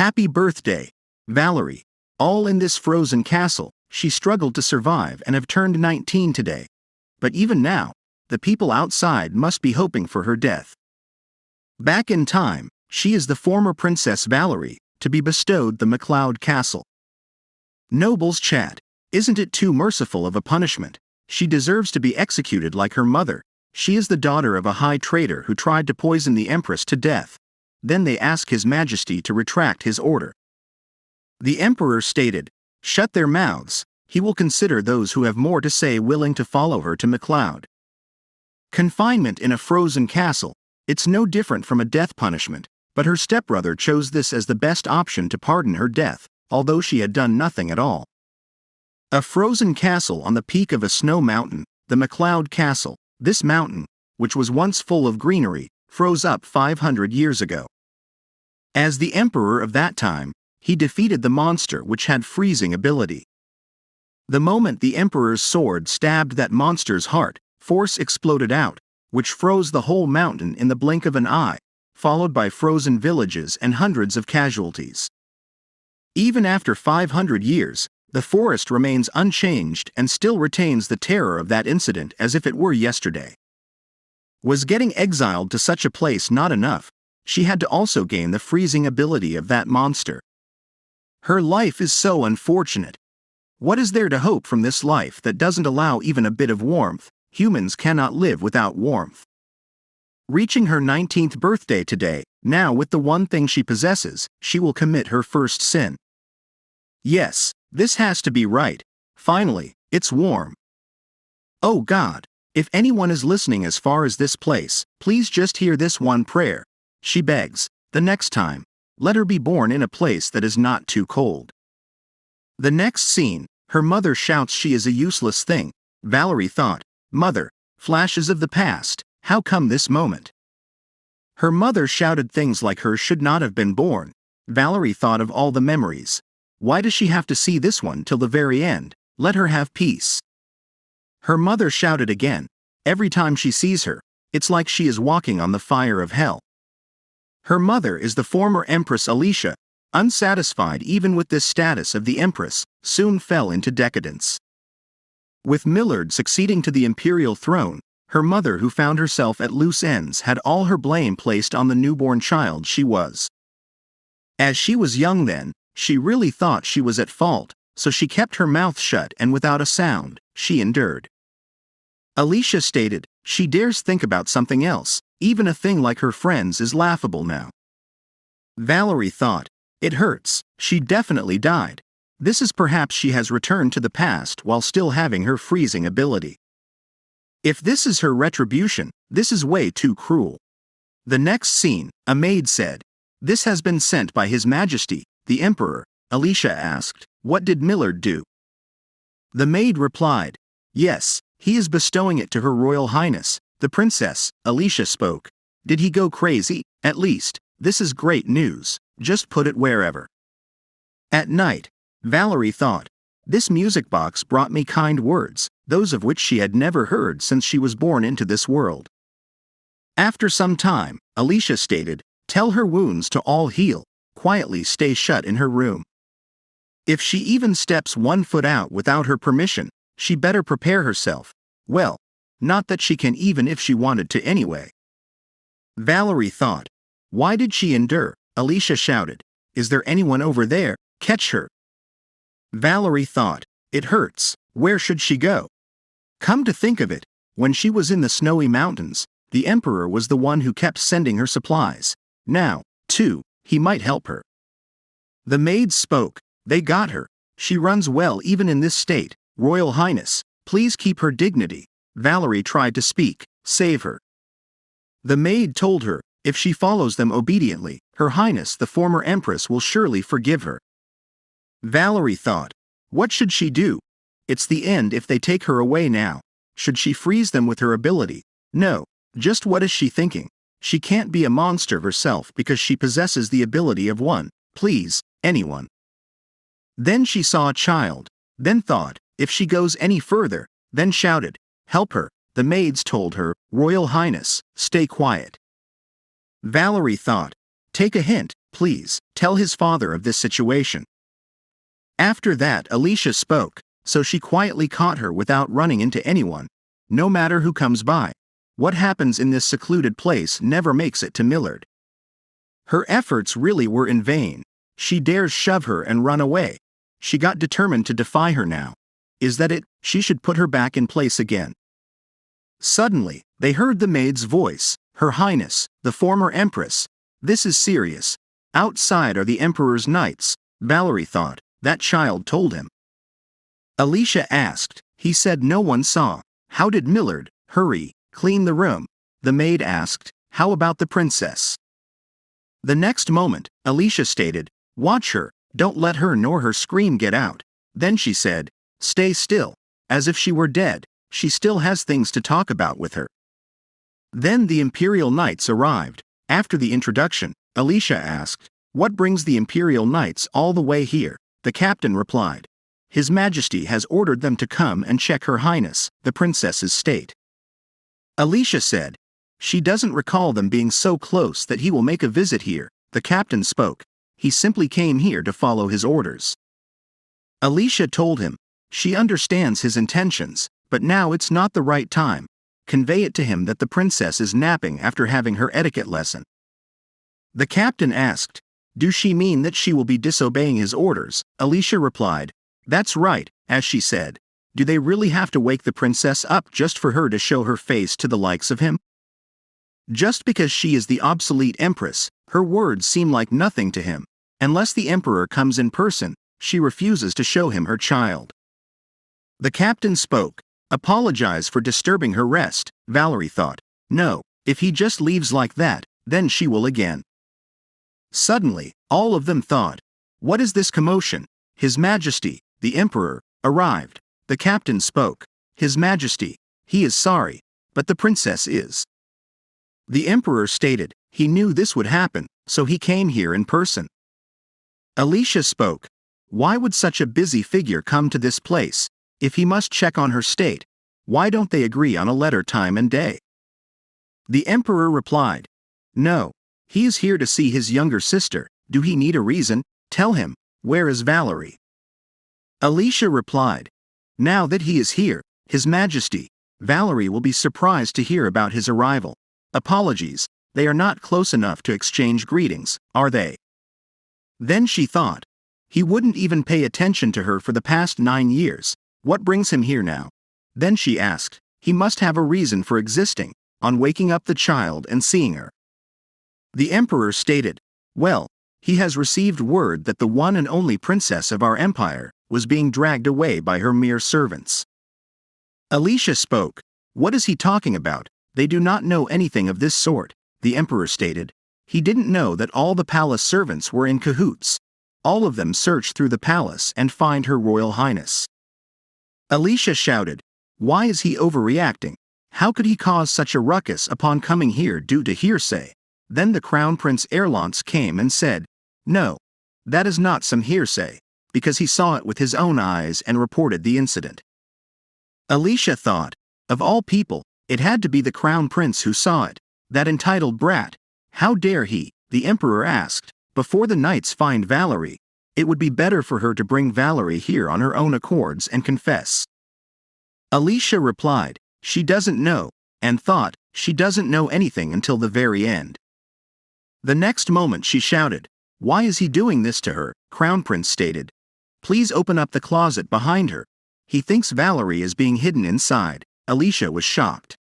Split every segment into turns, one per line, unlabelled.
Happy birthday, Valerie. All in this frozen castle, she struggled to survive and have turned 19 today. But even now, the people outside must be hoping for her death. Back in time, she is the former Princess Valerie, to be bestowed the MacLeod Castle. Nobles chat. Isn't it too merciful of a punishment? She deserves to be executed like her mother. She is the daughter of a high traitor who tried to poison the Empress to death. Then they ask His Majesty to retract his order. The Emperor stated, "Shut their mouths, he will consider those who have more to say willing to follow her to MacLeod." Confinement in a frozen castle. It's no different from a death punishment, but her stepbrother chose this as the best option to pardon her death, although she had done nothing at all. A frozen castle on the peak of a snow mountain, the MacLeod Castle. This mountain, which was once full of greenery, froze up 500 years ago. As the emperor of that time, he defeated the monster which had freezing ability. The moment the emperor's sword stabbed that monster's heart, force exploded out, which froze the whole mountain in the blink of an eye, followed by frozen villages and hundreds of casualties. Even after 500 years, the forest remains unchanged and still retains the terror of that incident as if it were yesterday. Was getting exiled to such a place not enough? She had to also gain the freezing ability of that monster. Her life is so unfortunate. What is there to hope from this life that doesn't allow even a bit of warmth? Humans cannot live without warmth. Reaching her 19th birthday today, now with the one thing she possesses, she will commit her first sin. Yes, this has to be right. Finally, it's warm. Oh God, if anyone is listening as far as this place, please just hear this one prayer. She begs, the next time, let her be born in a place that is not too cold. The next scene, her mother shouts she is a useless thing. Valerie thought, "Mother, flashes of the past, how come this moment?" Her mother shouted things like her should not have been born. Valerie thought of all the memories. Why does she have to see this one till the very end? Let her have peace. Her mother shouted again. Every time she sees her, it's like she is walking on the fire of hell. Her mother is the former Empress Alicia, unsatisfied even with this status of the Empress, soon fell into decadence. With Millard succeeding to the imperial throne, her mother who found herself at loose ends had all her blame placed on the newborn child she was. As she was young then, she really thought she was at fault, so she kept her mouth shut and without a sound, she endured. Alicia stated, she dares think about something else, even a thing like her friends is laughable now. Valerie thought, it hurts, she definitely died. This is perhaps she has returned to the past while still having her freezing ability. If this is her retribution, this is way too cruel. The next scene, a maid said, "This has been sent by His Majesty, the Emperor." Alicia asked, "What did Millard do?" The maid replied, "Yes, he is bestowing it to Her Royal Highness, the Princess." Alicia spoke. "Did he go crazy? At least, this is great news, just put it wherever." At night, Valerie thought, this music box brought me kind words, those of which she had never heard since she was born into this world. After some time, Alicia stated, "Tell her wounds to all heal, quietly stay shut in her room. If she even steps 1 foot out without her permission, she better prepare herself. Well, not that she can even if she wanted to anyway." Valerie thought, why did she endure? Alicia shouted, "Is there anyone over there? Catch her." Valerie thought, it hurts, where should she go? Come to think of it, when she was in the snowy mountains, the Emperor was the one who kept sending her supplies. Now, too, he might help her. The maids spoke, they got her. She runs well even in this state. Royal Highness, please keep her dignity. Valerie tried to speak, save her. The maid told her, if she follows them obediently, Her Highness the former Empress will surely forgive her. Valerie thought, what should she do? It's the end if they take her away now. Should she freeze them with her ability? No, just what is she thinking? She can't be a monster herself because she possesses the ability of one, please, anyone. Then she saw a child, then thought, if she goes any further, then shouted, help her. The maids told her, Royal Highness, stay quiet. Valerie thought, take a hint, please, tell his father of this situation. After that, Alicia spoke, so she quietly caught her without running into anyone. No matter who comes by, what happens in this secluded place never makes it to Millard. Her efforts really were in vain. She dares shove her and run away. She got determined to defy her now. Is that it? She should put her back in place again. Suddenly, they heard the maid's voice. Her Highness, the former Empress. This is serious. Outside are the Emperor's knights, Valerie thought. That child told him. Alicia asked. He said no one saw. How did Millard, hurry, clean the room? The maid asked. How about the princess? The next moment, Alicia stated, watch her, don't let her nor her scream get out. Then she said, stay still, as if she were dead, she still has things to talk about with her. Then the Imperial Knights arrived. After the introduction, Alicia asked, what brings the Imperial Knights all the way here? The captain replied, His Majesty has ordered them to come and check Her Highness, the princess's state. Alicia said, she doesn't recall them being so close that he will make a visit here. The captain spoke, he simply came here to follow his orders. Alicia told him, she understands his intentions, but now it's not the right time. Convey it to him that the princess is napping after having her etiquette lesson. The captain asked, does she mean that she will be disobeying his orders? Alicia replied, that's right, as she said. Do they really have to wake the princess up just for her to show her face to the likes of him? Just because she is the obsolete empress, her words seem like nothing to him. Unless the emperor comes in person, she refuses to show him her child. The captain spoke, apologize for disturbing her rest, Valerie thought. No, if he just leaves like that, then she will again. Suddenly, all of them thought, what is this commotion? His Majesty, the Emperor, arrived. The captain spoke, His Majesty, he is sorry, but the princess is. The Emperor stated, he knew this would happen, so he came here in person. Alicia spoke, why would such a busy figure come to this place? If he must check on her state, why don't they agree on a letter time and day? The Emperor replied, no, he is here to see his younger sister. Do he need a reason? Tell him, where is Valerie? Alicia replied, now that he is here, His Majesty, Valerie will be surprised to hear about his arrival. Apologies, they are not close enough to exchange greetings, are they? Then she thought, he wouldn't even pay attention to her for the past 9 years. What brings him here now? Then she asked, he must have a reason for existing, on waking up the child and seeing her. The Emperor stated, well, he has received word that the one and only princess of our empire was being dragged away by her mere servants. Alicia spoke, what is he talking about? They do not know anything of this sort, the Emperor stated. He didn't know that all the palace servants were in cahoots. All of them search through the palace and find Her Royal Highness. Alicia shouted, why is he overreacting? How could he cause such a ruckus upon coming here due to hearsay? Then the Crown Prince Erlance came and said, no, that is not some hearsay, because he saw it with his own eyes and reported the incident. Alicia thought, of all people, it had to be the Crown Prince who saw it, that entitled brat. How dare he? The Emperor asked, before the knights find Valerie, it would be better for her to bring Valerie here on her own accords and confess. Alicia replied, she doesn't know, and thought, she doesn't know anything until the very end. The next moment she shouted, why is he doing this to her? Crown Prince stated, please open up the closet behind her. He thinks Valerie is being hidden inside. Alicia was shocked.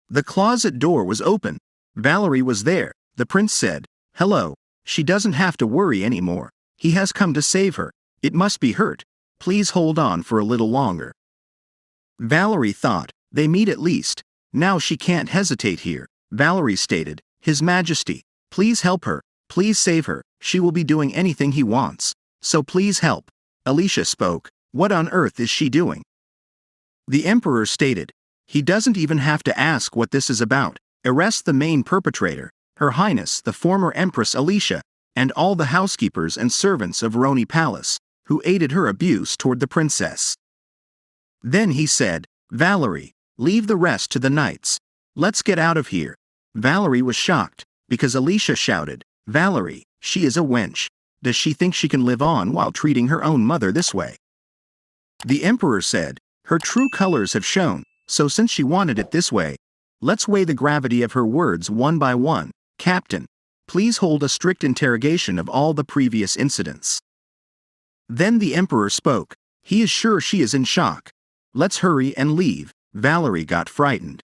The closet door was open. Valerie was there. The prince said, hello, she doesn't have to worry anymore. He has come to save her. It must be hurt. Please hold on for a little longer. Valerie thought, they meet at least. Now she can't hesitate here. Valerie stated, His Majesty, please help her. Please save her. She will be doing anything he wants. So please help. Alicia spoke, what on earth is she doing? The Emperor stated, he doesn't even have to ask what this is about. Arrest the main perpetrator, Her Highness the former Empress Alicia, and all the housekeepers and servants of Roni Palace, who aided her abuse toward the princess. Then he said, Valerie, leave the rest to the knights. Let's get out of here. Valerie was shocked, because Alicia shouted, Valerie, She is a wench. Does she think she can live on while treating her own mother this way? The emperor said, her true colors have shown, so since she wanted it this way, let's weigh the gravity of her words one by one. Captain, please hold a strict interrogation of all the previous incidents. Then the emperor spoke. He is sure she is in shock. Let's hurry and leave. Valerie got frightened.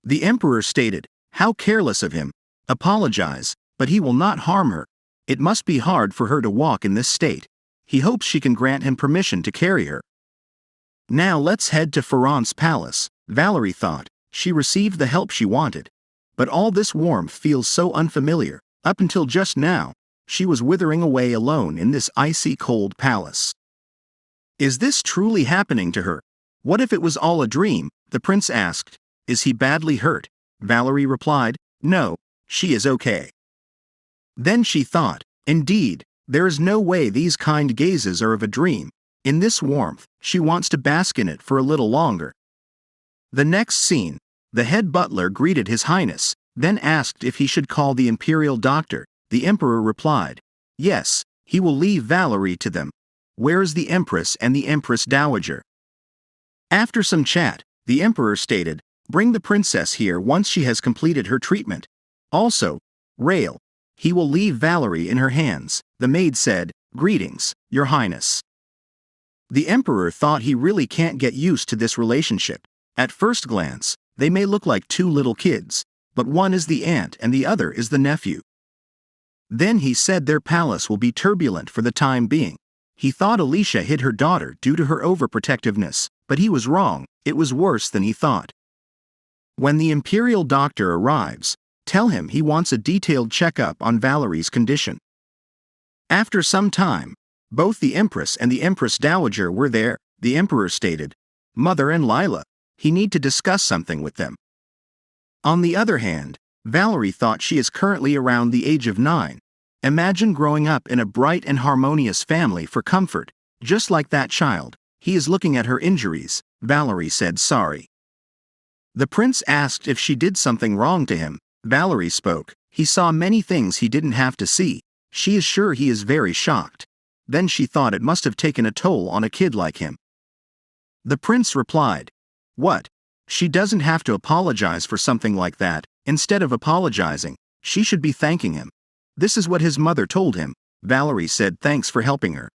The emperor stated, how careless of him. Apologize, but he will not harm her. It must be hard for her to walk in this state. He hopes she can grant him permission to carry her. Now let's head to Ferrand's palace. Valerie thought. She received the help she wanted. But all this warmth feels so unfamiliar. Up until just now, she was withering away alone in this icy cold palace. Is this truly happening to her? What if it was all a dream? The prince asked. Is he badly hurt? Valerie replied, no, she is okay. Then she thought, indeed, there is no way these kind gazes are of a dream. In this warmth, she wants to bask in it for a little longer. The next scene, the head butler greeted His Highness, then asked if he should call the imperial doctor. The emperor replied, yes, he will leave Valerie to them. Where is the empress and the empress dowager? After some chat, the emperor stated, bring the princess here once she has completed her treatment. Also, Rail, he will leave Valerie in her hands. The maid said, greetings, your highness. The emperor thought he really can't get used to this relationship. At first glance, they may look like two little kids, but one is the aunt and the other is the nephew. Then he said their palace will be turbulent for the time being. He thought Alicia hid her daughter due to her overprotectiveness, but he was wrong. It was worse than he thought. When the imperial doctor arrives, tell him he wants a detailed checkup on Valerie's condition. After some time, both the empress and the empress dowager were there. The emperor stated, Mother and Lila, he need to discuss something with them. On the other hand, Valerie thought she is currently around the age of 9. Imagine growing up in a bright and harmonious family for comfort, just like that child. He is looking at her injuries. Valerie said sorry. The prince asked if she did something wrong to him. Valerie spoke. He saw many things he didn't have to see. She is sure he is very shocked. Then she thought it must have taken a toll on a kid like him. The prince replied, what? She doesn't have to apologize for something like that. Instead of apologizing, she should be thanking him. This is what his mother told him. Valerie said thanks for helping her.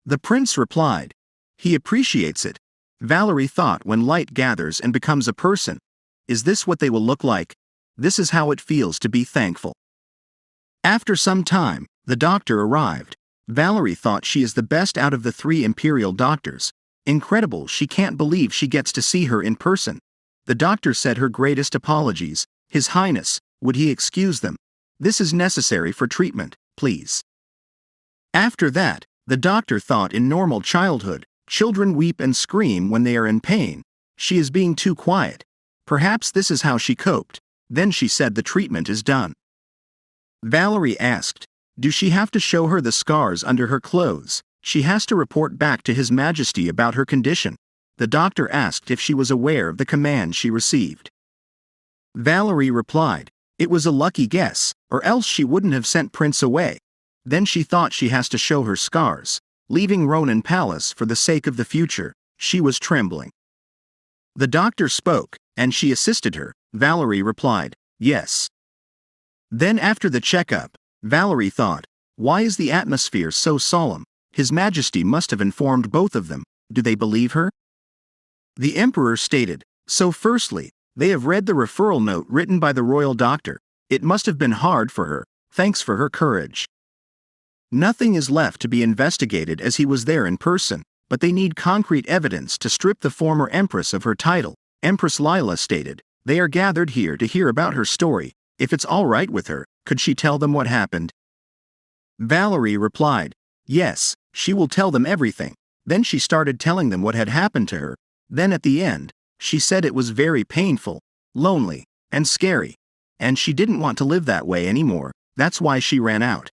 The prince replied, he appreciates it. Valerie thought when light gathers and becomes a person, is this what they will look like? This is how it feels to be thankful. After some time, the doctor arrived. Valerie thought she is the best out of the 3 imperial doctors. Incredible, she can't believe she gets to see her in person. The doctor said her greatest apologies. His Highness, would he excuse them? This is necessary for treatment, please. After that, the doctor thought in normal childhood, children weep and scream when they are in pain. She is being too quiet. Perhaps this is how she coped. Then she said the treatment is done. Valerie asked, do she have to show her the scars under her clothes? She has to report back to His Majesty about her condition. The doctor asked if she was aware of the command she received. Valerie replied, it was a lucky guess, or else she wouldn't have sent Prince away. Then she thought she has to show her scars, leaving Ronin Palace for the sake of the future. She was trembling. The doctor spoke, and she assisted her. Valerie replied, yes. Then after the checkup, Valerie thought, why is the atmosphere so solemn? His Majesty must have informed both of them. Do they believe her? The emperor stated, so firstly, they have read the referral note written by the royal doctor. It must have been hard for her. Thanks for her courage. Nothing is left to be investigated as he was there in person, but they need concrete evidence to strip the former empress of her title. Empress Lila stated, they are gathered here to hear about her story. If it's all right with her, could she tell them what happened? Valerie replied, yes, she will tell them everything. Then she started telling them what had happened to her. Then at the end, she said it was very painful, lonely, and scary. And she didn't want to live that way anymore. That's why she ran out.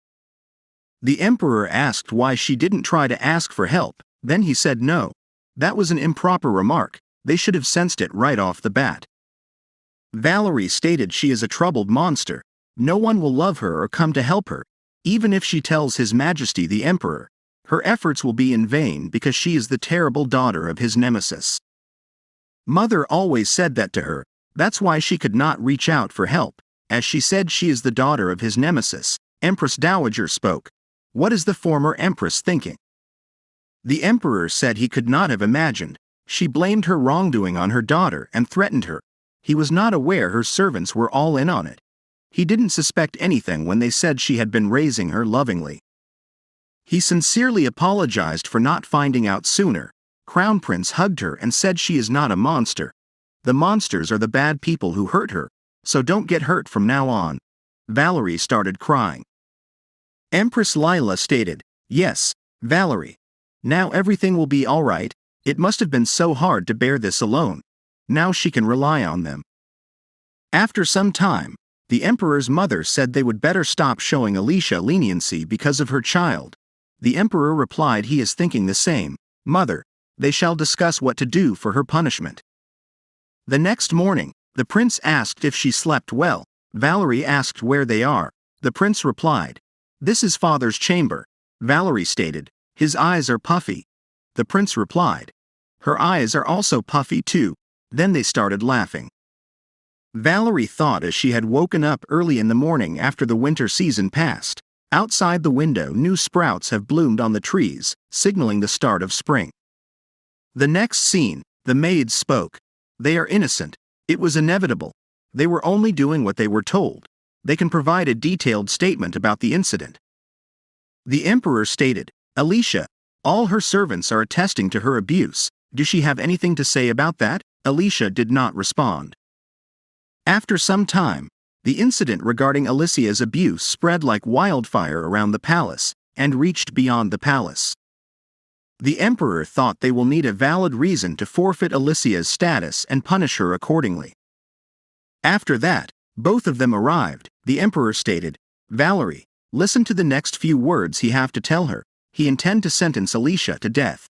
The emperor asked why she didn't try to ask for help. Then he said no. That was an improper remark. They should have sensed it right off the bat. Valerie stated she is a troubled monster. No one will love her or come to help her, even if she tells His Majesty the Emperor. Her efforts will be in vain because she is the terrible daughter of his nemesis. Mother always said that to her, that's why she could not reach out for help, as she said she is the daughter of his nemesis. Empress Dowager spoke. What is the former empress thinking? The emperor said he could not have imagined. She blamed her wrongdoing on her daughter and threatened her. He was not aware her servants were all in on it. He didn't suspect anything when they said she had been raising her lovingly. He sincerely apologized for not finding out sooner. Crown Prince hugged her and said she is not a monster. The monsters are the bad people who hurt her, so don't get hurt from now on. Valerie started crying. Empress Lila stated, yes, Valerie. Now everything will be all right. It must have been so hard to bear this alone. Now she can rely on them. After some time, the emperor's mother said they would better stop showing Alicia leniency because of her child. The emperor replied he is thinking the same. Mother, they shall discuss what to do for her punishment. The next morning, the prince asked if she slept well. Valerie asked where they are. The prince replied, this is father's chamber. Valerie stated, his eyes are puffy. The prince replied, her eyes are also puffy too. Then they started laughing. Valerie thought as she had woken up early in the morning after the winter season passed. Outside the window, new sprouts have bloomed on the trees, signaling the start of spring. The next scene, the maids spoke. They are innocent. It was inevitable. They were only doing what they were told. They can provide a detailed statement about the incident. The emperor stated, Alicia, all her servants are attesting to her abuse. Does she have anything to say about that? Alicia did not respond. After some time, the incident regarding Alicia's abuse spread like wildfire around the palace, and reached beyond the palace. The emperor thought they will need a valid reason to forfeit Alicia's status and punish her accordingly. After that, both of them arrived. The emperor stated, Valerie, listen to the next few words he have to tell her. He intend to sentence Alicia to death.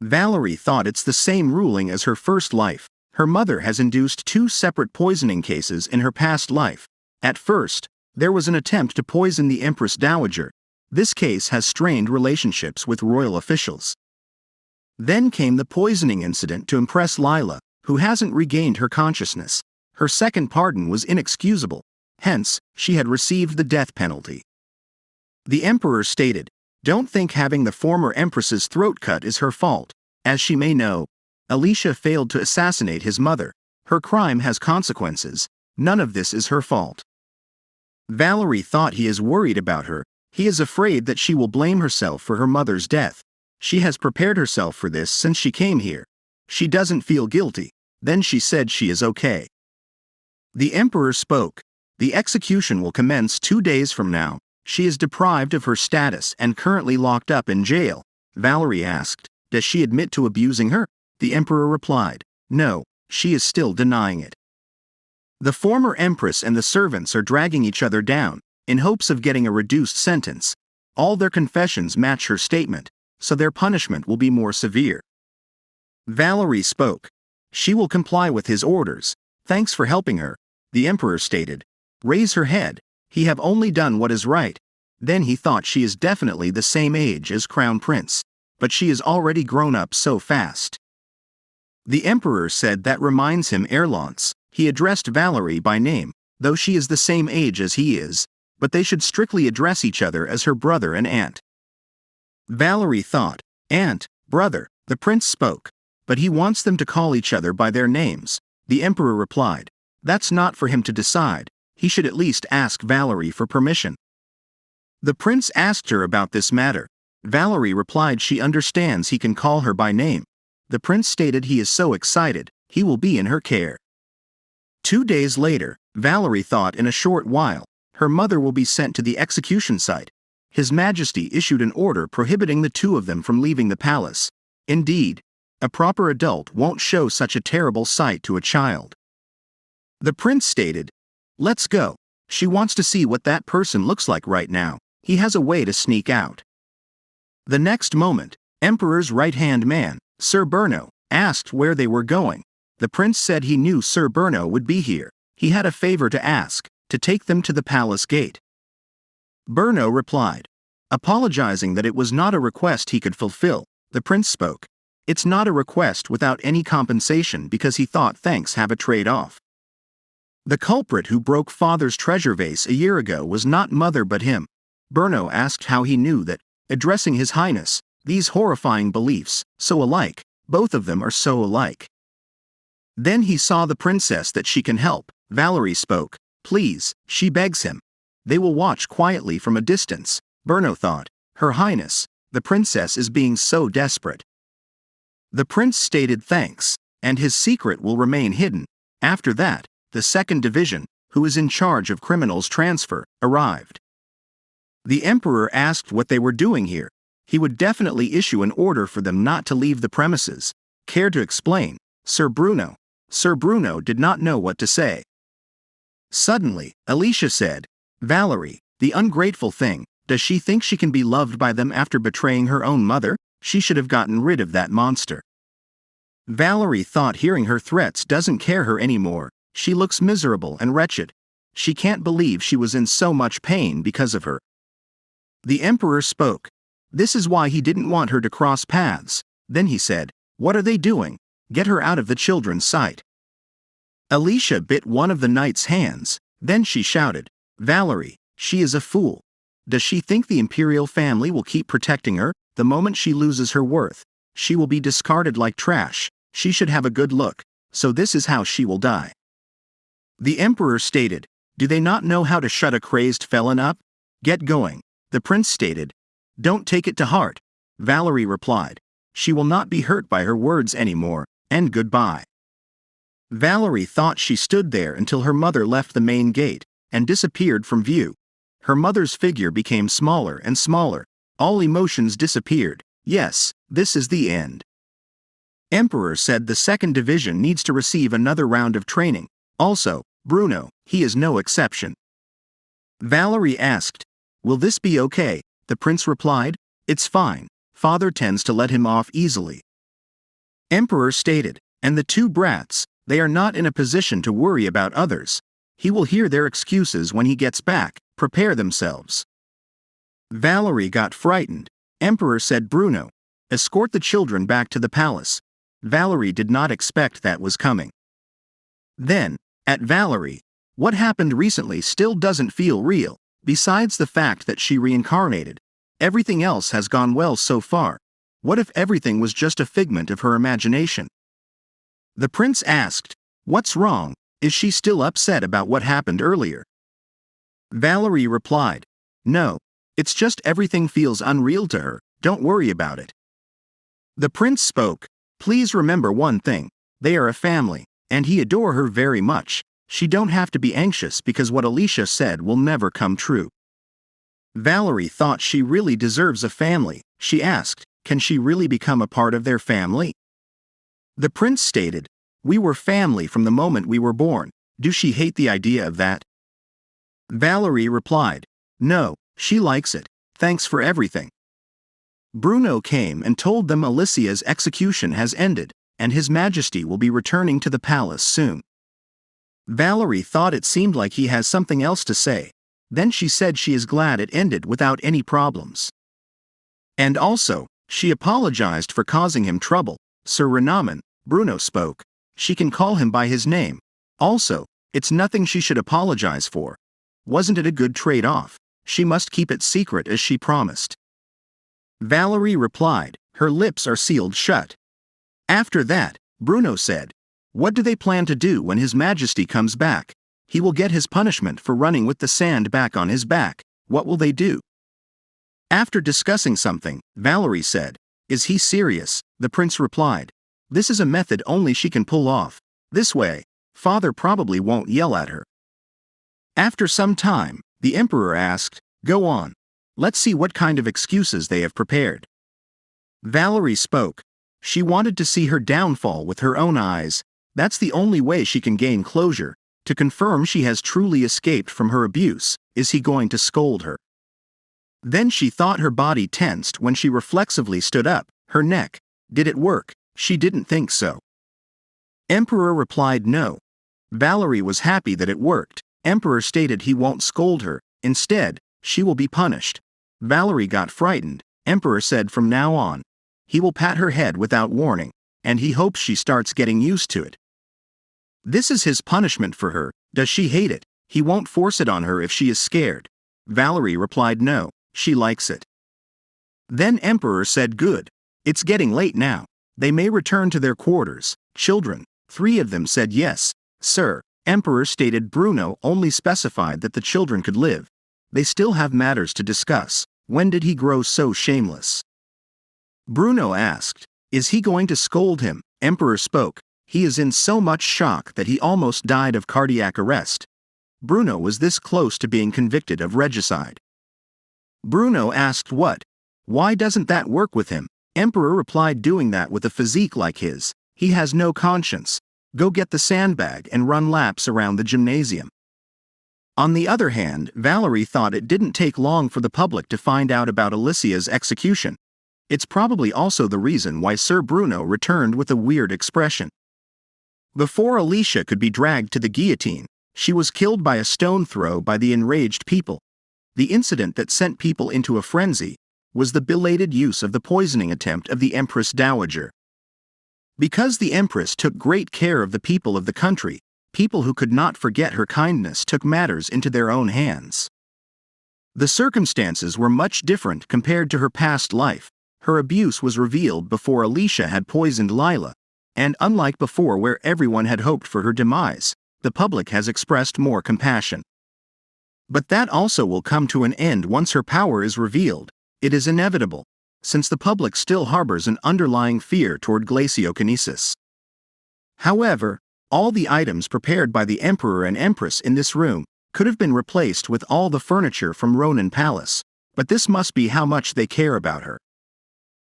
Valerie thought it's the same ruling as her first life. Her mother has induced 2 separate poisoning cases in her past life. At first, there was an attempt to poison the Empress Dowager. This case has strained relationships with royal officials. Then came the poisoning incident to impress Lila, who hasn't regained her consciousness. Her second pardon was inexcusable. Hence, she had received the death penalty. The emperor stated, don't think having the former empress's throat cut is her fault. As she may know, Alicia failed to assassinate his mother. Her crime has consequences. None of this is her fault. Valerie thought he is worried about her. He is afraid that she will blame herself for her mother's death. She has prepared herself for this since she came here. She doesn't feel guilty. Then she said she is okay. The emperor spoke. The execution will commence 2 days from now. She is deprived of her status and currently locked up in jail. Valerie asked, does she admit to abusing her? The emperor replied, no, she is still denying it. The former empress and the servants are dragging each other down, in hopes of getting a reduced sentence. All their confessions match her statement, so their punishment will be more severe. Valerie spoke. She will comply with his orders. Thanks for helping her, the emperor stated. Raise her head. He have only done what is right. Then he thought she is definitely the same age as Crown Prince, but she is already grown up so fast. The emperor said that reminds him Erlance. He addressed Valerie by name, though she is the same age as he is, but they should strictly address each other as her brother and aunt. Valerie thought, aunt, brother, the prince spoke, but he wants them to call each other by their names. The emperor replied, that's not for him to decide. He should at least ask Valerie for permission. The prince asked her about this matter. Valerie replied she understands he can call her by name. The prince stated he is so excited, he will be in her care. 2 days later, Valerie thought in a short while, her mother will be sent to the execution site. His Majesty issued an order prohibiting the 2 of them from leaving the palace. Indeed, a proper adult won't show such a terrible sight to a child. The prince stated, let's go. She wants to see what that person looks like right now. He has a way to sneak out. The next moment, Emperor's right-hand man, Sir Berno, asked where they were going. The prince said he knew Sir Berno would be here. He had a favor to ask. to take them to the palace gate. Bruno replied, apologizing that it was not a request he could fulfill. The prince spoke. It's not a request without any compensation because he thought thanks have a trade-off. The culprit who broke father's treasure vase a year ago was not mother but him. Bruno asked how he knew that, addressing his highness, these horrifying beliefs, so alike, both of them are so alike. Then he saw the princess that she can help. Valerie spoke. Please, she begs him. They will watch quietly from a distance. Bruno thought, Her Highness, the princess is being so desperate. The prince stated thanks, and his secret will remain hidden. After that, the second division, who is in charge of criminals transfer, arrived. The emperor asked what they were doing here. He would definitely issue an order for them not to leave the premises. Care to explain, Sir Bruno? Sir Bruno did not know what to say. Suddenly, Alicia said, Valerie, the ungrateful thing, does she think she can be loved by them after betraying her own mother? She should have gotten rid of that monster. Valerie thought hearing her threats doesn't care her anymore. She looks miserable and wretched. She can't believe she was in so much pain because of her. The emperor spoke. This is why he didn't want her to cross paths. Then he said, What are they doing? Get her out of the children's sight. Alicia bit one of the knight's hands. Then she shouted, Valerie, she is a fool. Does she think the imperial family will keep protecting her? The moment she loses her worth, she will be discarded like trash. She should have a good look, so this is how she will die. The emperor stated, Do they not know how to shut a crazed felon up? Get going. The prince stated, Don't take it to heart. Valerie replied, She will not be hurt by her words anymore, and goodbye. Valerie thought she stood there until her mother left the main gate, and disappeared from view. Her mother's figure became smaller and smaller. All emotions disappeared. Yes, this is the end. Emperor said the second division needs to receive another round of training. Also, Bruno, he is no exception. Valerie asked, Will this be okay? The prince replied, It's fine. Father tends to let him off easily. Emperor stated, And the two brats, they are not in a position to worry about others. He will hear their excuses when he gets back. Prepare themselves. Valerie got frightened. Emperor said Bruno, Escort the children back to the palace. Valerie did not expect that was coming. Then, at Valerie, what happened recently still doesn't feel real. Besides the fact that she reincarnated, everything else has gone well so far. What if everything was just a figment of her imagination? The prince asked, What's wrong? Is she still upset about what happened earlier? Valerie replied, No, it's just everything feels unreal to her. Don't worry about it. The prince spoke, Please remember one thing. They are a family, and he adore her very much. She don't have to be anxious because what Alicia said will never come true. Valerie thought she really deserves a family. She asked, Can she really become a part of their family? The prince stated, We were family from the moment we were born. Do she hate the idea of that? Valerie replied, No, she likes it. Thanks for everything. Bruno came and told them Alicia's execution has ended, and His Majesty will be returning to the palace soon. Valerie thought it seemed like he has something else to say. Then she said she is glad it ended without any problems. And also, she apologized for causing him trouble. Sir Renamen, Bruno spoke. She can call him by his name. Also, it's nothing she should apologize for. Wasn't it a good trade-off? She must keep it secret as she promised. Valerie replied, Her lips are sealed shut. After that, Bruno said, What do they plan to do when His Majesty comes back? He will get his punishment for running with the sand back on his back. What will they do? After discussing something, Valerie said, Is he serious? The prince replied, This is a method only she can pull off. This way, father probably won't yell at her. After some time, the emperor asked, Go on. Let's see what kind of excuses they have prepared. Valerie spoke. She wanted to see her downfall with her own eyes. That's the only way she can gain closure. To confirm she has truly escaped from her abuse, is he going to scold her? Then she thought her body tensed when she reflexively stood up. Her neck. Did it work? She didn't think so. Emperor replied no. Valerie was happy that it worked, Emperor stated he won't scold her, instead, she will be punished. Valerie got frightened. Emperor said from now on, he will pat her head without warning, and he hopes she starts getting used to it. This is his punishment for her. Does she hate it? He won't force it on her if she is scared. Valerie replied no, she likes it. Then Emperor said good. It's getting late now. They may return to their quarters. Children, 3 of them said yes, sir. Emperor stated Bruno only specified that the children could live. They still have matters to discuss. When did he grow so shameless? Bruno asked. Is he going to scold him? Emperor spoke. He is in so much shock that he almost died of cardiac arrest. Bruno was this close to being convicted of regicide. Bruno asked what? Why doesn't that work with him? Emperor replied doing that with a physique like his. He has no conscience. Go get the sandbag and run laps around the gymnasium. On the other hand, Valerie thought it didn't take long for the public to find out about Alicia's execution. It's probably also the reason why Sir Bruno returned with a weird expression. Before Alicia could be dragged to the guillotine, she was killed by a stone throw by the enraged people. The incident that sent people into a frenzy was the belated use of the poisoning attempt of the Empress Dowager. Because the Empress took great care of the people of the country, people who could not forget her kindness took matters into their own hands. The circumstances were much different compared to her past life. Her abuse was revealed before Alicia had poisoned Lila, and unlike before where everyone had hoped for her demise, the public has expressed more compassion. But that also will come to an end once her power is revealed. It is inevitable, since the public still harbors an underlying fear toward glaciokinesis. However, all the items prepared by the Emperor and Empress in this room could have been replaced with all the furniture from Ronin Palace, but this must be how much they care about her.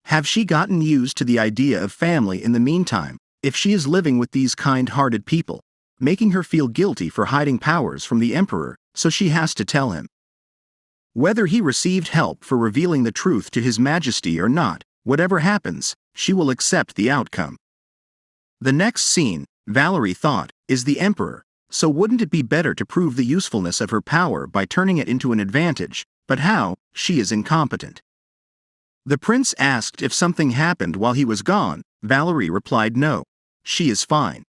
Have she gotten used to the idea of family in the meantime, if she is living with these kind-hearted people, making her feel guilty for hiding powers from the Emperor, so she has to tell him? Whether he received help for revealing the truth to His Majesty or not, whatever happens, she will accept the outcome. The next scene, Valerie thought, is the Emperor, so wouldn't it be better to prove the usefulness of her power by turning it into an advantage? But how? She is incompetent. The prince asked if something happened while he was gone. Valerie replied no. She is fine.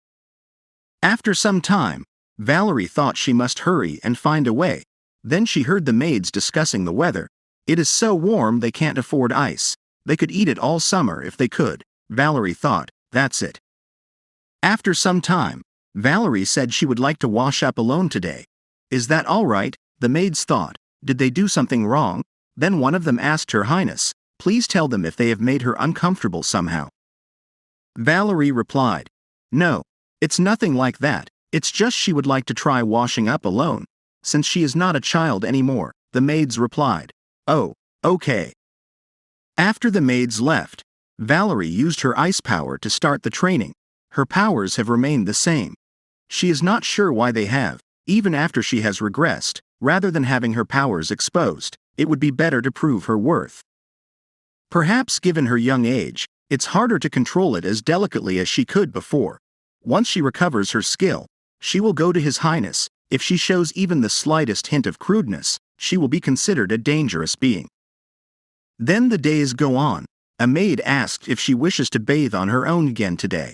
After some time, Valerie thought she must hurry and find a way. Then she heard the maids discussing the weather. It is so warm they can't afford ice. They could eat it all summer if they could. Valerie thought, that's it. After some time, Valerie said she would like to wash up alone today. Is that all right? The maids thought. Did they do something wrong? Then one of them asked Her Highness, please tell them if they have made her uncomfortable somehow. Valerie replied, no, it's nothing like that. It's just she would like to try washing up alone, since she is not a child anymore. The maids replied, oh, okay. After the maids left, Valerie used her ice power to start the training. Her powers have remained the same. She is not sure why they have, even after she has regressed. Rather than having her powers exposed, it would be better to prove her worth. Perhaps given her young age, it's harder to control it as delicately as she could before. Once she recovers her skill, she will go to His Highness. If she shows even the slightest hint of crudeness, she will be considered a dangerous being. Then the days go on. A maid asked if she wishes to bathe on her own again today.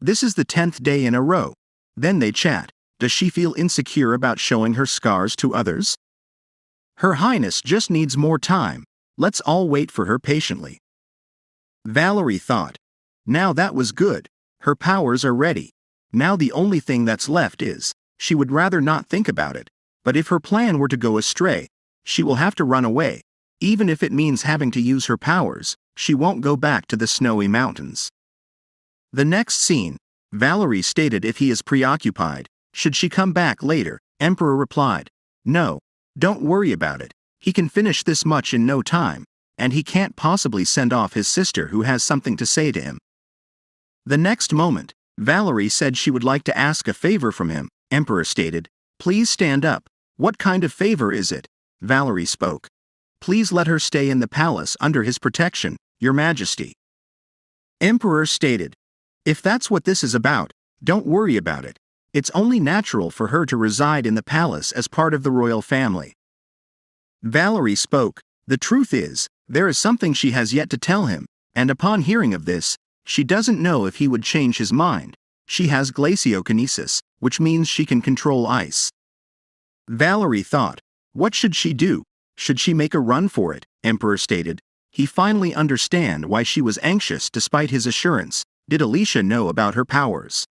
This is the 10th day in a row. Then they chat. Does she feel insecure about showing her scars to others? Her Highness just needs more time. Let's all wait for her patiently. Valerie thought. Now that was good. Her powers are ready. Now the only thing that's left is, she would rather not think about it, but if her plan were to go astray, she will have to run away. Even if it means having to use her powers, she won't go back to the snowy mountains. The next scene, Valerie stated if he is preoccupied, should she come back later? Emperor replied, no, don't worry about it. He can finish this much in no time, and he can't possibly send off his sister who has something to say to him. The next moment, Valerie said she would like to ask a favor from him. Emperor stated, please stand up. What kind of favor is it? Valerie spoke. Please let her stay in the palace under his protection, Your Majesty. Emperor stated, if that's what this is about, don't worry about it. It's only natural for her to reside in the palace as part of the royal family. Valerie spoke. The truth is, there is something she has yet to tell him, and upon hearing of this, she doesn't know if he would change his mind. She has glaciokinesis, which means she can control ice. Valerie thought, what should she do? Should she make a run for it? Emperor stated. He finally understand why she was anxious despite his assurance. Did Alicia know about her powers?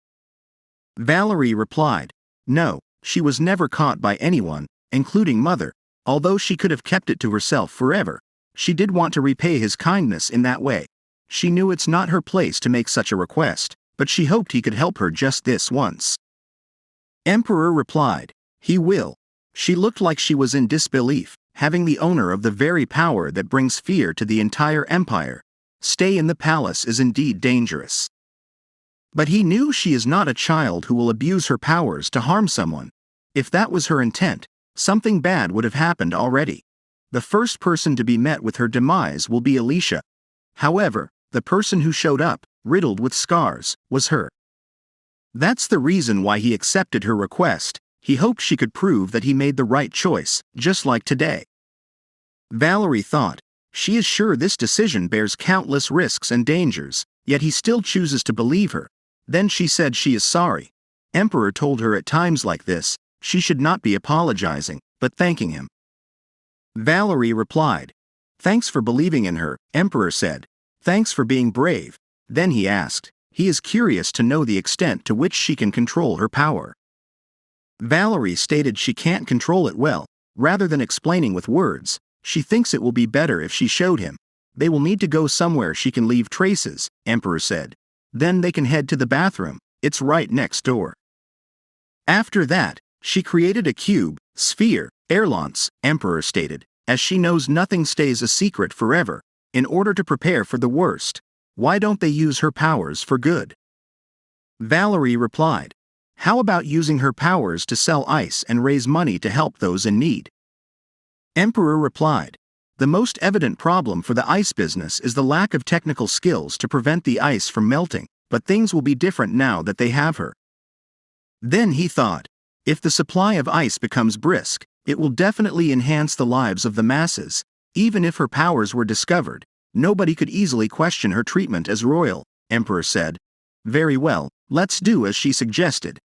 Valerie replied, no, she was never caught by anyone, including Mother, although she could have kept it to herself forever. She did want to repay his kindness in that way. She knew it's not her place to make such a request, but she hoped he could help her just this once. Emperor replied, he will. She looked like she was in disbelief, having the owner of the very power that brings fear to the entire empire. Stay in the palace is indeed dangerous. But he knew she is not a child who will abuse her powers to harm someone. If that was her intent, something bad would have happened already. The first person to be met with her demise will be Alicia. However, the person who showed up, riddled with scars, was her. That's the reason why he accepted her request. He hoped she could prove that he made the right choice, just like today. Valerie thought, she is sure this decision bears countless risks and dangers, yet he still chooses to believe her. Then she said she is sorry. Emperor told her at times like this, she should not be apologizing, but thanking him. Valerie replied, thanks for believing in her, Emperor said. Thanks for being brave. Then he asked, he is curious to know the extent to which she can control her power. Valerie stated she can't control it well. Rather than explaining with words, she thinks it will be better if she showed him. They will need to go somewhere she can leave traces, Emperor said. Then they can head to the bathroom, it's right next door. After that, she created a cube, sphere, airlance, Emperor stated, as she knows nothing stays a secret forever. In order to prepare for the worst, why don't they use her powers for good? Valerie replied, how about using her powers to sell ice and raise money to help those in need? Emperor replied, the most evident problem for the ice business is the lack of technical skills to prevent the ice from melting, but things will be different now that they have her. Then he thought, if the supply of ice becomes brisk, it will definitely enhance the lives of the masses. Even if her powers were discovered, nobody could easily question her treatment as royal, Emperor said. Very well, let's do as she suggested.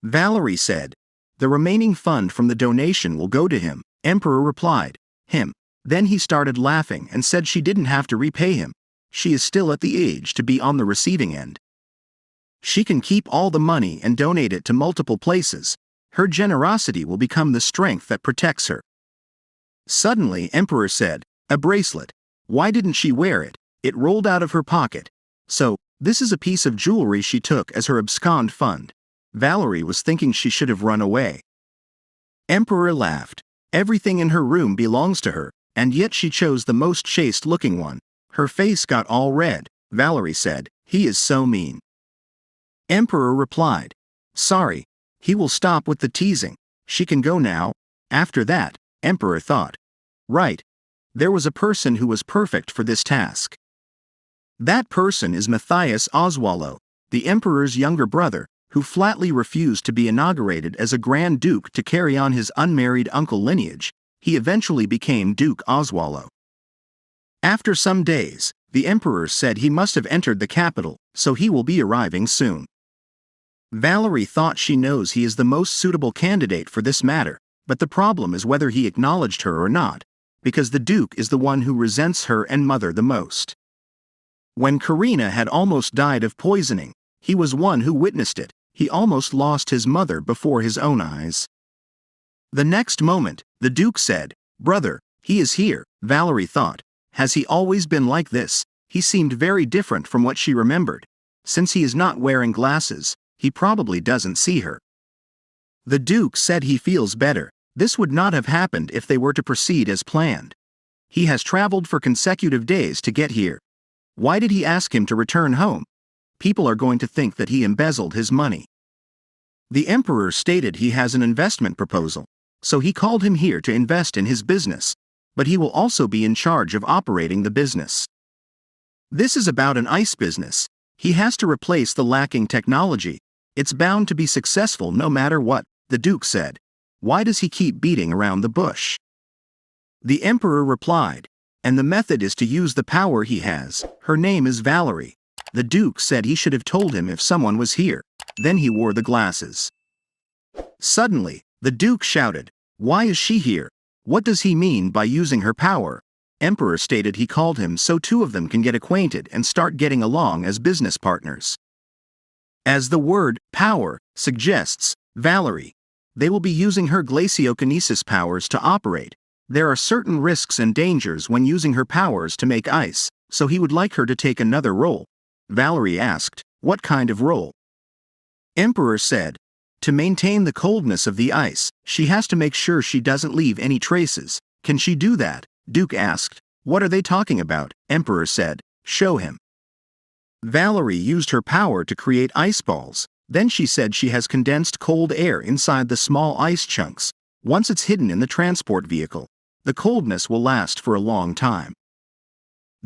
Valerie said, the remaining fund from the donation will go to him, Emperor replied, him. Then he started laughing and said she didn't have to repay him. She is still at the age to be on the receiving end. She can keep all the money and donate it to multiple places. Her generosity will become the strength that protects her. Suddenly, Emperor said, a bracelet. Why didn't she wear it? It rolled out of her pocket. So, this is a piece of jewelry she took as her abscond fund. Valerie was thinking she should have run away. Emperor laughed. Everything in her room belongs to her, and yet she chose the most chaste-looking one. Her face got all red. Valerie said, he is so mean. Emperor replied, sorry. He will stop with the teasing. She can go now. After that, Emperor thought, right. There was a person who was perfect for this task. That person is Matthias Oswaldo, the Emperor's younger brother, who flatly refused to be inaugurated as a Grand Duke to carry on his unmarried uncle lineage. He eventually became Duke Oswaldo. After some days, the Emperor said he must have entered the capital, so he will be arriving soon. Valerie thought she knows he is the most suitable candidate for this matter, but the problem is whether he acknowledged her or not, because the Duke is the one who resents her and Mother the most. When Karina had almost died of poisoning, he was one who witnessed it. He almost lost his mother before his own eyes. The next moment, the Duke said, brother, he is here. Valerie thought, has he always been like this? He seemed very different from what she remembered. Since he is not wearing glasses, he probably doesn't see her. The Duke said he feels better. This would not have happened if they were to proceed as planned. He has traveled for consecutive days to get here. Why did he ask him to return home? People are going to think that he embezzled his money. The Emperor stated he has an investment proposal, so he called him here to invest in his business, but he will also be in charge of operating the business. This is about an ice business. He has to replace the lacking technology. It's bound to be successful no matter what, the Duke said. Why does he keep beating around the bush? The Emperor replied, and the method is to use the power he has. Her name is Valerie. The Duke said he should have told him if someone was here. Then he wore the glasses. Suddenly, the Duke shouted, "Why is she here? What does he mean by using her power?" Emperor stated he called him so two of them can get acquainted and start getting along as business partners. As the word power suggests, Valerie, they will be using her glaciokinesis powers to operate. There are certain risks and dangers when using her powers to make ice, so he would like her to take another role. Valerie asked, "What kind of role?" Emperor said, "To maintain the coldness of the ice, she has to make sure she doesn't leave any traces. Can she do that?" Duke asked. "What are they talking about?" Emperor said, "Show him." Valerie used her power to create ice balls. Then she said she has condensed cold air inside the small ice chunks. Once it's hidden in the transport vehicle, the coldness will last for a long time.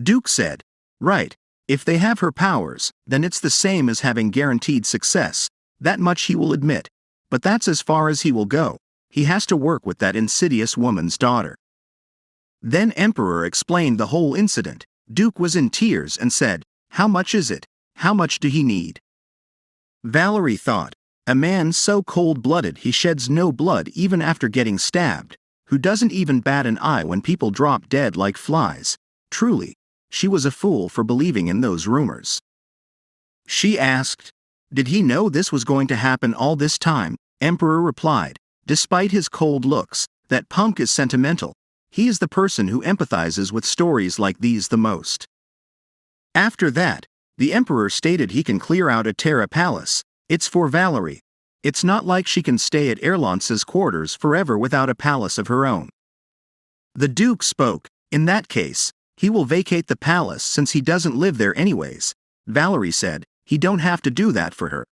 Duke said, "Right, if they have her powers, then it's the same as having guaranteed success. That much he will admit. But that's as far as he will go. He has to work with that insidious woman's daughter." Then Emperor explained the whole incident. Duke was in tears and said, "How much is it? How much do he need?" Valerie thought, "A man so cold-blooded he sheds no blood even after getting stabbed, who doesn't even bat an eye when people drop dead like flies. Truly, she was a fool for believing in those rumors." She asked, "Did he know this was going to happen all this time?" Emperor replied, "Despite his cold looks, that punk is sentimental. He is the person who empathizes with stories like these the most." After that, the Emperor stated he can clear out a Terra Palace. It's for Valerie. It's not like she can stay at Erlance's quarters forever without a palace of her own. The Duke spoke, "In that case, he will vacate the palace since he doesn't live there anyways." Valerie said, "He don't have to do that for her."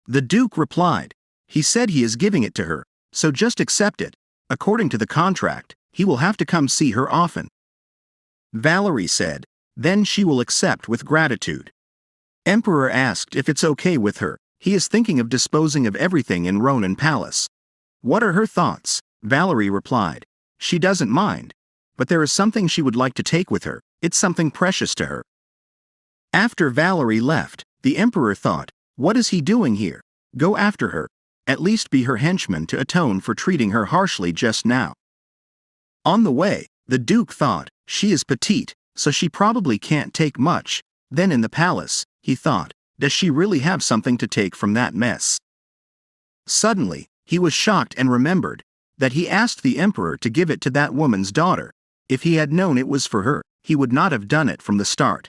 The Duke replied, "He said he is giving it to her, so just accept it. According to the contract, he will have to come see her often." Valerie said, "Then she will accept with gratitude." Emperor asked if it's okay with her. He is thinking of disposing of everything in Ronin Palace. What are her thoughts? Valerie replied, "She doesn't mind. But there is something she would like to take with her. It's something precious to her." After Valerie left, the Emperor thought, "What is he doing here? Go after her. At least be her henchman to atone for treating her harshly just now." On the way, the Duke thought, "She is petite, so she probably can't take much." Then in the palace, he thought, "Does she really have something to take from that mess?" Suddenly, he was shocked and remembered that he asked the Emperor to give it to that woman's daughter. If he had known it was for her, he would not have done it from the start.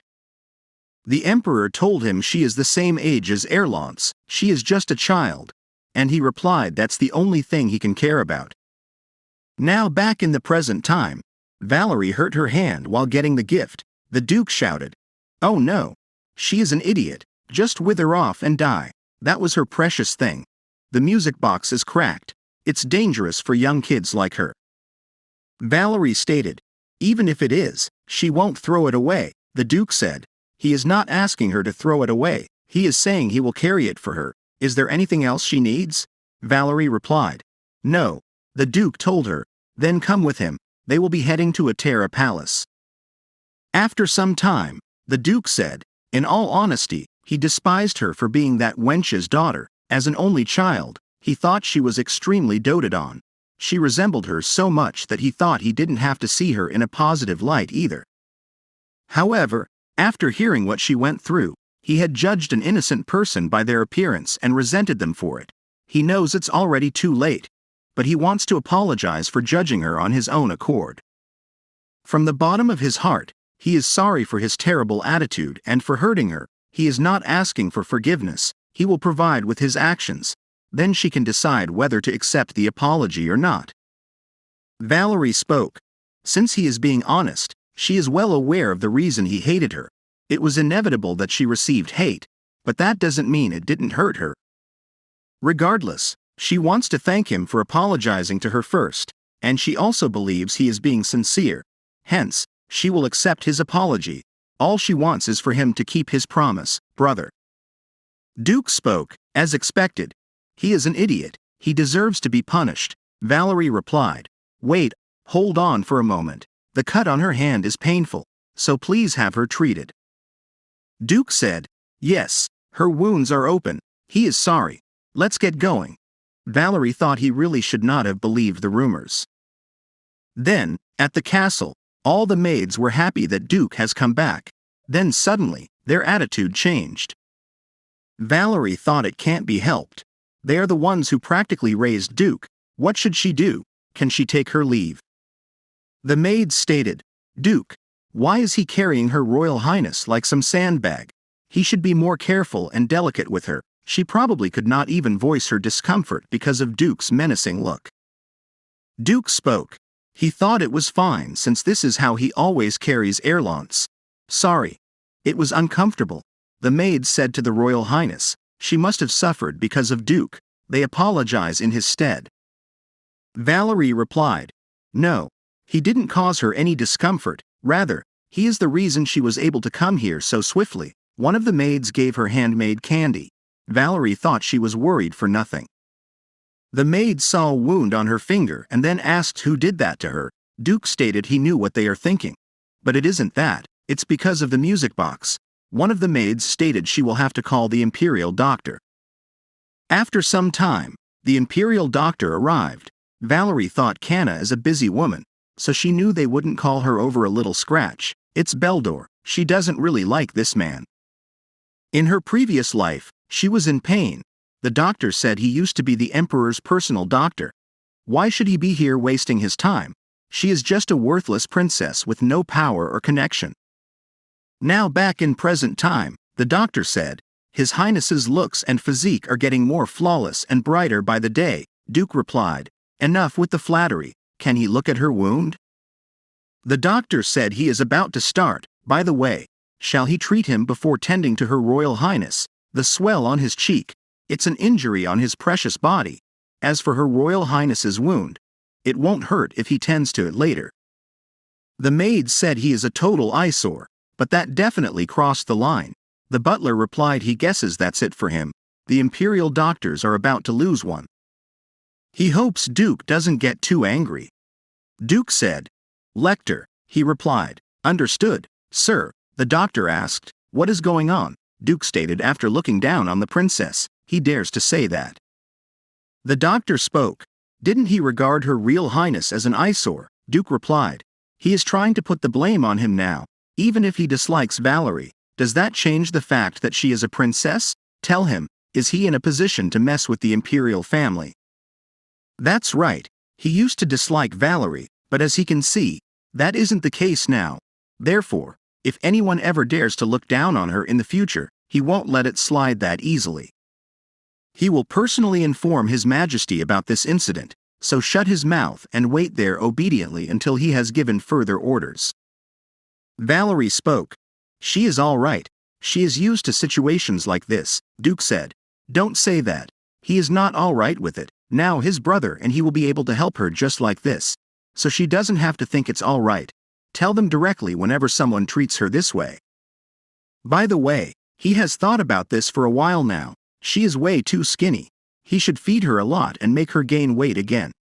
The Emperor told him she is the same age as Erlance, she is just a child, and he replied that's the only thing he can care about. Now back in the present time, Valerie hurt her hand while getting the gift. The Duke shouted, "Oh no! She is an idiot, just wither off and die. That was her precious thing. The music box is cracked. It's dangerous for young kids like her." Valerie stated, "Even if it is, she won't throw it away." The Duke said, "He is not asking her to throw it away, he is saying he will carry it for her. Is there anything else she needs?" Valerie replied, "No." The Duke told her, "Then come with him, they will be heading to a Terra Palace." After some time, the Duke said, in all honesty, he despised her for being that wench's daughter. As an only child, he thought she was extremely doted on. She resembled her so much that he thought he didn't have to see her in a positive light either. However, after hearing what she went through, he had judged an innocent person by their appearance and resented them for it. He knows it's already too late, but he wants to apologize for judging her on his own accord. From the bottom of his heart, he is sorry for his terrible attitude and for hurting her. He is not asking for forgiveness, he will provide with his actions. Then she can decide whether to accept the apology or not. Valerie spoke. Since he is being honest, she is well aware of the reason he hated her. It was inevitable that she received hate, but that doesn't mean it didn't hurt her. Regardless, she wants to thank him for apologizing to her first, and she also believes he is being sincere. Hence, she will accept his apology. All she wants is for him to keep his promise, brother. Duke spoke, As expected. He is an idiot. He deserves to be punished. Valerie replied. Wait, hold on for a moment. The cut on her hand is painful, so please have her treated. Duke said. Yes, her wounds are open. He is sorry. Let's get going. Valerie thought he really should not have believed the rumors. Then, at the castle, all the maids were happy that Duke has come back. Then suddenly, their attitude changed. Valerie thought it can't be helped. They are the ones who practically raised Duke. What should she do? Can she take her leave? The maids stated, Duke, why is he carrying Her Royal Highness like some sandbag? He should be more careful and delicate with her. She probably could not even voice her discomfort because of Duke's menacing look. Duke spoke. He thought it was fine since this is how he always carries Erlance. Sorry. It was uncomfortable. The maids said to the Royal Highness, she must have suffered because of Duke. They apologize in his stead. Valerie replied, no, he didn't cause her any discomfort, rather, he is the reason she was able to come here so swiftly. One of the maids gave her handmade candy. Valerie thought she was worried for nothing. The maid saw a wound on her finger and then asked who did that to her. Duke stated he knew what they are thinking. But it isn't that, it's because of the music box. One of the maids stated she will have to call the imperial doctor. After some time, the imperial doctor arrived. Valerie thought Kana is a busy woman, so she knew they wouldn't call her over a little scratch. It's Beldor, she doesn't really like this man. In her previous life, she was in pain. The doctor said he used to be the emperor's personal doctor. Why should he be here wasting his time? She is just a worthless princess with no power or connection. Now back in present time, the doctor said, His Highness's looks and physique are getting more flawless and brighter by the day. Duke replied, enough with the flattery, can he look at her wound? The doctor said he is about to start. By the way, shall he treat him before tending to Her Royal Highness? The swell on his cheek, it's an injury on his precious body. As for Her Royal Highness's wound, it won't hurt if he tends to it later. The maid said he is a total eyesore, but that definitely crossed the line. The butler replied he guesses that's it for him. The imperial doctors are about to lose one. He hopes Duke doesn't get too angry. Duke said, Lector, he replied. Understood, sir. The doctor asked, what is going on? Duke stated after looking down on the princess, he dares to say that. The doctor spoke. Didn't he regard Her Real Highness as an eyesore? Duke replied. He is trying to put the blame on him now. Even if he dislikes Valerie, does that change the fact that she is a princess? Tell him, is he in a position to mess with the imperial family? That's right, he used to dislike Valerie, but as he can see, that isn't the case now. Therefore, if anyone ever dares to look down on her in the future, he won't let it slide that easily. He will personally inform His Majesty about this incident, so shut his mouth and wait there obediently until he has given further orders. Valerie spoke. She is all right. She is used to situations like this, Duke said. Don't say that. He is not all right with it. Now his brother and he will be able to help her just like this. So she doesn't have to think it's all right. Tell them directly whenever someone treats her this way. By the way, he has thought about this for a while now. She is way too skinny. He should feed her a lot and make her gain weight again.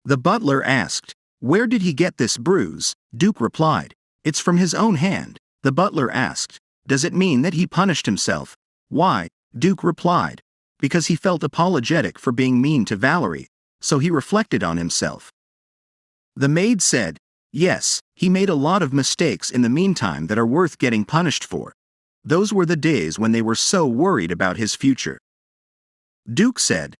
The butler asked, where did he get this bruise? Duke replied, it's from his own hand. The butler asked, does it mean that he punished himself? Why? Duke replied, because he felt apologetic for being mean to Valerie, so he reflected on himself. The maid said, yes, he made a lot of mistakes in the meantime that are worth getting punished for. Those were the days when they were so worried about his future. Duke said,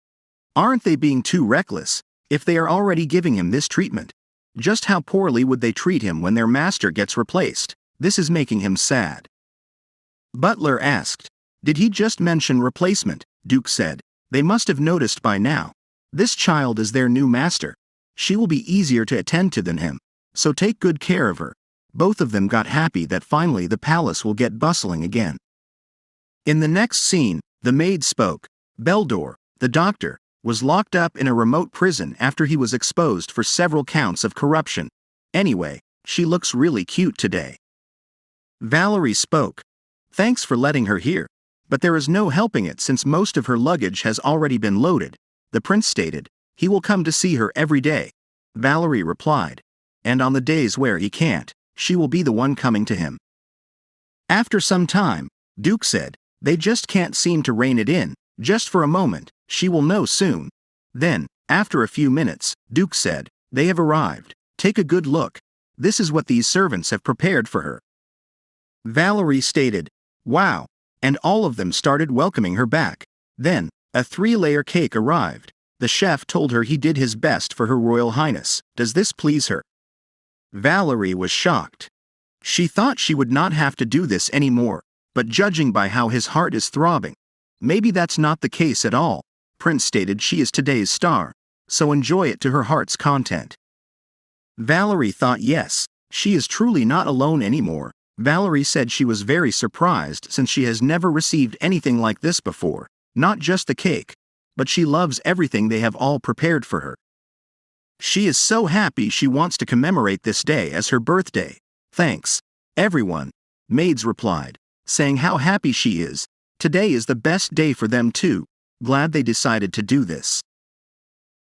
aren't they being too reckless, if they are already giving him this treatment? Just how poorly would they treat him when their master gets replaced? This is making him sad. Butler asked, did he just mention replacement? Duke said, they must have noticed by now. This child is their new master. She will be easier to attend to than him, so take good care of her. Both of them got happy that finally the palace will get bustling again. In the next scene, the maid spoke. Beldor, the doctor, was locked up in a remote prison after he was exposed for several counts of corruption. Anyway, she looks really cute today. Valerie spoke. Thanks for letting her here. But there is no helping it since most of her luggage has already been loaded, the prince stated. He will come to see her every day, Valerie replied. And on the days where he can't, she will be the one coming to him. After some time, Duke said, they just can't seem to rein it in, just for a moment, she will know soon. Then, after a few minutes, Duke said, they have arrived, take a good look. This is what these servants have prepared for her. Valerie stated, wow, and all of them started welcoming her back. Then, a 3-layer cake arrived. The chef told her he did his best for Her Royal Highness. Does this please her? Valerie was shocked. She thought she would not have to do this anymore, but judging by how his heart is throbbing, maybe that's not the case at all. Prince stated she is today's star, so enjoy it to her heart's content. Valerie thought yes, she is truly not alone anymore. Valerie said she was very surprised since she has never received anything like this before, not just the cake, but she loves everything they have all prepared for her. She is so happy she wants to commemorate this day as her birthday. Thanks, everyone, maids replied, saying how happy she is. Today is the best day for them too, glad they decided to do this.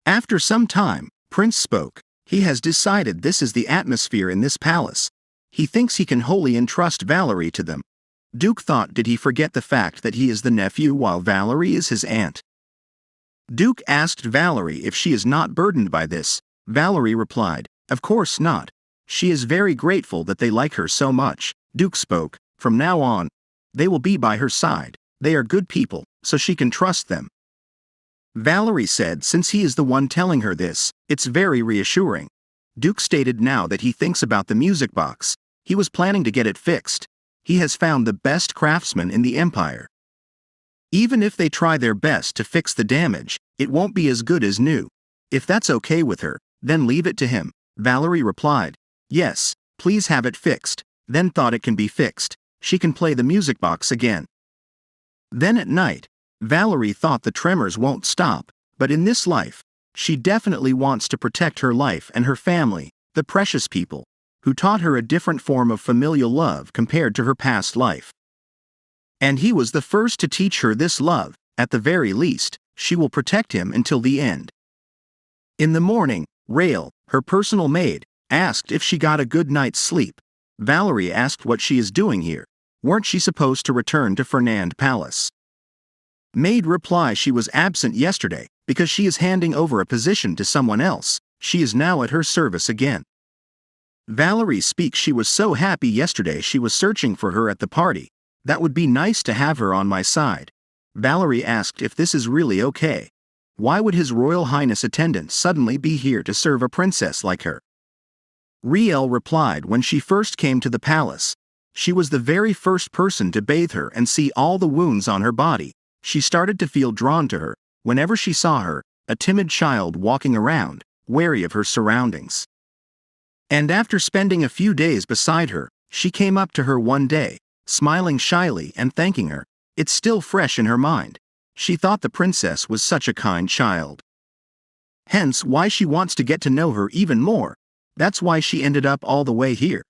After some time, Prince spoke. He has decided this is the atmosphere in this palace. He thinks he can wholly entrust Valerie to them. Duke thought, did he forget the fact that he is the nephew while Valerie is his aunt? Duke asked Valerie if she is not burdened by this. Valerie replied, of course not. She is very grateful that they like her so much. Duke spoke, from now on, they will be by her side. They are good people, so she can trust them. Valerie said since he is the one telling her this, it's very reassuring. Duke stated now that he thinks about the music box. He was planning to get it fixed. He has found the best craftsman in the empire. Even if they try their best to fix the damage, it won't be as good as new. If that's okay with her, then leave it to him. Valerie replied, yes, please have it fixed. Then thought it can be fixed. She can play the music box again. Then at night, Valerie thought the tremors won't stop, but in this life, she definitely wants to protect her life and her family, the precious people, who taught her a different form of familial love compared to her past life. And he was the first to teach her this love. At the very least, she will protect him until the end. In the morning, Rael, her personal maid, asked if she got a good night's sleep. Valerie asked what she is doing here. Weren't she supposed to return to Fernand Palace? Maid replied she was absent yesterday because she is handing over a position to someone else. She is now at her service again. Valerie speaks she was so happy yesterday she was searching for her at the party. That would be nice to have her on my side. Valerie asked if this is really okay. Why would His Royal Highness attendant suddenly be here to serve a princess like her? Riel replied when she first came to the palace. She was the very first person to bathe her and see all the wounds on her body. She started to feel drawn to her, whenever she saw her, a timid child walking around, wary of her surroundings. And after spending a few days beside her, she came up to her one day, smiling shyly and thanking her. It's still fresh in her mind. She thought the princess was such a kind child. Hence why she wants to get to know her even more. That's why she ended up all the way here.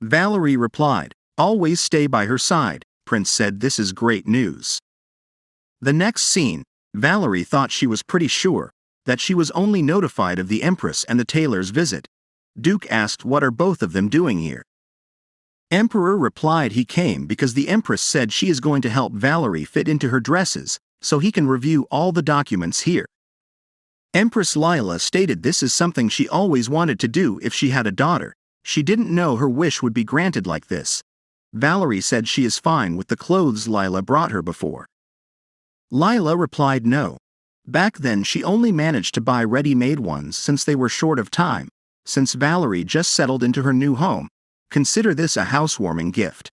Valerie replied, always stay by her side. Prince said this is great news. The next scene, Valerie thought she was pretty sure that she was only notified of the Empress and the tailor's visit. Duke asked what are both of them doing here. Emperor replied he came because the Empress said she is going to help Valerie fit into her dresses, so he can review all the documents here. Empress Lila stated this is something she always wanted to do if she had a daughter. She didn't know her wish would be granted like this. Valerie said she is fine with the clothes Lila brought her before. Lila replied no. Back then she only managed to buy ready-made ones since they were short of time. Since Valerie just settled into her new home, consider this a housewarming gift.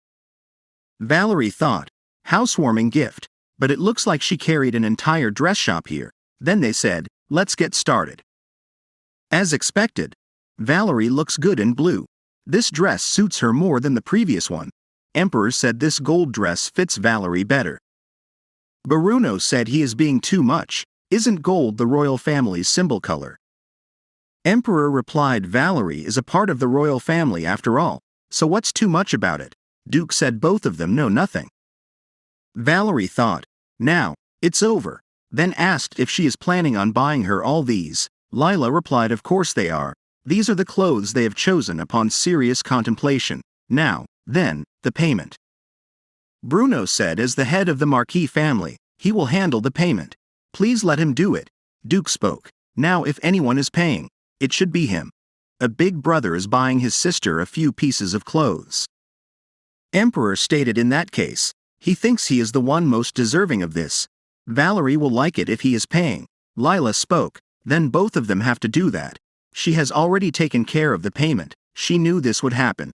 Valerie thought, housewarming gift, but it looks like she carried an entire dress shop here. Then they said, let's get started. As expected, Valerie looks good in blue. This dress suits her more than the previous one. Emperor said this gold dress fits Valerie better. Bruno said he is being too much. Isn't gold the royal family's symbol color? Emperor replied Valerie is a part of the royal family after all, so what's too much about it? Duke said both of them know nothing. Valerie thought, now, it's over, then asked if she is planning on buying her all these. Lila replied, of course they are. These are the clothes they have chosen upon serious contemplation. Now, then, the payment. Bruno said, as the head of the Marquis family, he will handle the payment. Please let him do it. Duke spoke. Now if anyone is paying, it should be him. A big brother is buying his sister a few pieces of clothes. Emperor stated, in that case, he thinks he is the one most deserving of this. Valerie will like it if he is paying. Lila spoke. Then both of them have to do that. She has already taken care of the payment. She knew this would happen.